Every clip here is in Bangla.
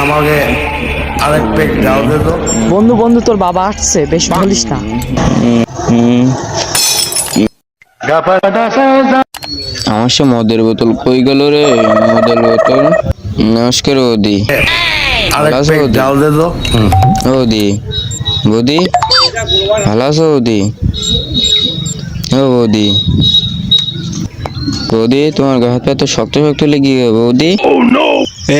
আমাকে আরেক পেক দাও দে তো। বন্ধু বন্ধু তোর বাবা আসছে, বেশ বলিস না। আমার সে মদের বোতল কই গেল রে? মদের বোতল। নমস্কার বৌদি। আরেক ভালো আছো পেক বৌদি? দাও দে তো। বৌদি বৌদি ভালো আছো বৌদি? ও বৌদি, বৌদি তোমার গা হাত পা তো শক্ত শক্ত লেগে গেছে বৌদি।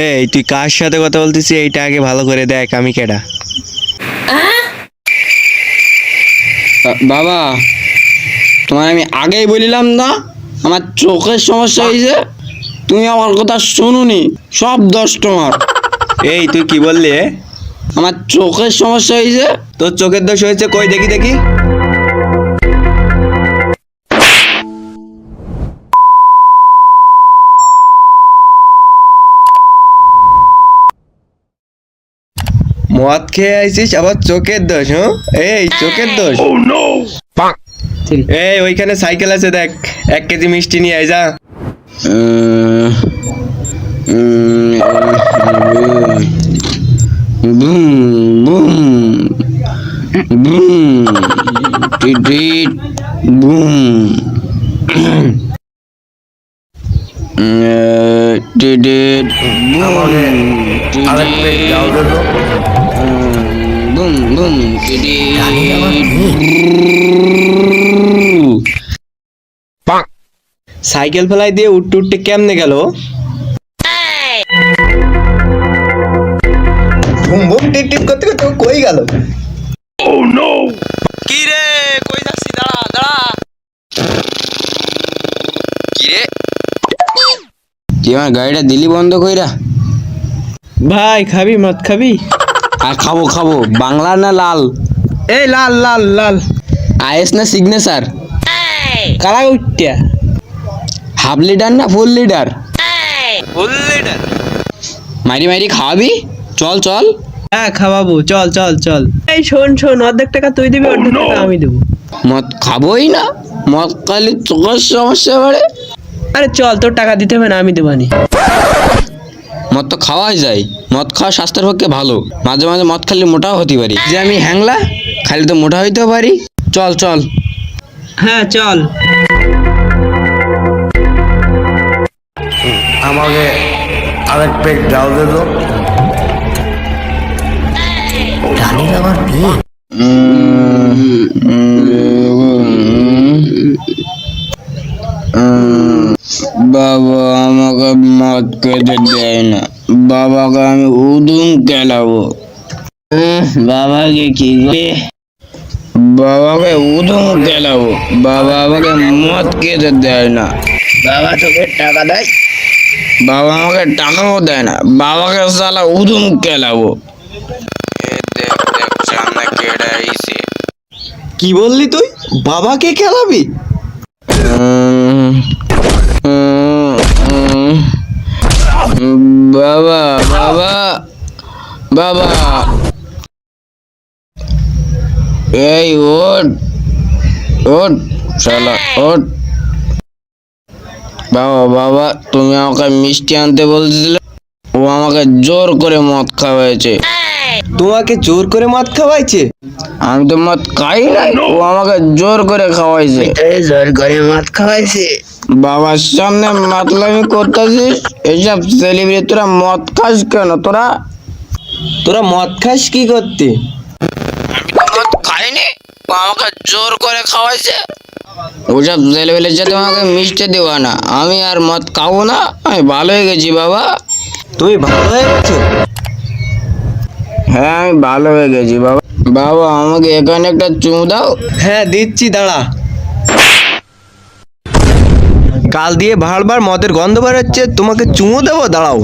এই তুই কার সাথে কথা বলতেছিস এইটা আগে ভালো করে দেখ আমি কেডা। বাবা তোমার আমি আগেই বলিলাম না আমার চোখের সমস্যা হয়েছে, তুমি আমার কথা শুনুনি, সব দোষ তোমার। এই তুই কি বললি? আমার চোখের সমস্যা হয়েছে। তোর চোখের দোষ হয়েছে, কই দেখি দেখি। মদ খেয়ে আইছিস আবার চোখের দোষ? হ্যাঁ এই চোখের দোষ। এই ওইখানে সাইকেল আছে দেখ, 1 কেজি মিষ্টি নিয়ে আয় যা। বুম বুম বুম টিট বুম টিট আমাকে আরেক পেক দাও দে তো। বুম বুম টিট। সাইকেল ফেলাই দিয়ে উঠতে উঠতে কেমনে গেল? বুম বুম টিট টিট করতে করতে কই গেল? কি রে কই যাচ্ছি? দাঁড়া দাঁড়া। কি রে তুই আমার গাড়িটা দিলি বন্ধ কইরা? ভাই খাবি মদ খাবি? আর খাবো খাবো। বাংলা না লাল? এই লাল লাল লাল। আইএস না সিগনেচার? কালা উঠতিয়া হাফ লিটার না ফুল লিটার? ফুল লিটার। মারি মারি খাওয়াবি? চল চল। হ্যাঁ খাওয়াবো, চল চল চল। এই শোন শোন, অর্ধেক টাকা তুই দিবি, অর্ধেক টাকা আমি দেবো। মদ খাবোই না, মদ খালি চোখের সমস্যা বাড়ে। আরে চল, তোর টাকা দিতে হবে না, আমি দেবানি। মদ তো খাওয়াই যায়, মদ খাওয়া স্বাস্থ্যের পক্ষে ভালো। মাঝে মাঝে মদ খালি মোটাও হতে পারি। যে আমি হ্যাংলা, খালি তো মোটা হইতেও পারি। চল চল। হ্যাঁ চল। আমাকে আরেক পেক দাও দে তো। বাবা আমাকে মদ খেতে দেয় না, বাবাকে আমি উদুম খেলাবো। বাবাকে কি করে? বাবাকে উদুম খেলাবো, বাবা আমাকে মদ খেতে দেয় না। বাবা তোকে টাকা দেয়? বাবা আমাকে টাকাও দেয় না, বাবাকে সালা উদুম খেলাবো। সামনে কেডা আইছে? কি বললি তুই? বাবাকে খেলাবি? বাবা বাবা বাবা এই ওঠ ওঠ শালা ওঠ। বাবা বাবা তুমি আমাকে মিষ্টি আনতে বলছিলে, ও আমাকে জোর করে মদ খাওয়াইছে। তোমাকে জোর করে মদ খাওয়াইছে? আমি তো মদ খাই না, ও আমাকে জোর করে খাওয়াইছে। জোর করে মদ খাওয়াইছে? বাবার সামনে মাতলামি করতেছিস? এইসব সেলিব্রিটি তোরা মদ খাস কেন? তোরা তোরা মদ খাস কি করতে? আমি তো মদ খাইনি, ও আমাকে জোর করে খাওয়াইছে। ওসব ছেলেবেলের সাথে আমাকে মিশতে দেওয়া না, আমি আর মদ খাবো না, আমি ভালো হয়ে গেছি বাবা। তুমি ভালো হয়ে গেছো? হ্যাঁ আমি ভালো হয়ে গেছি বাবা। বাবা আমাকে এখানে একটা চুমু দাও। হ্যাঁ দিচ্ছি, দাঁড়া। কাল দিয়ে বারবার মদের গন্ধ বেরোচ্ছে, তোমাকে চুমু দেবো, দাঁড়াও।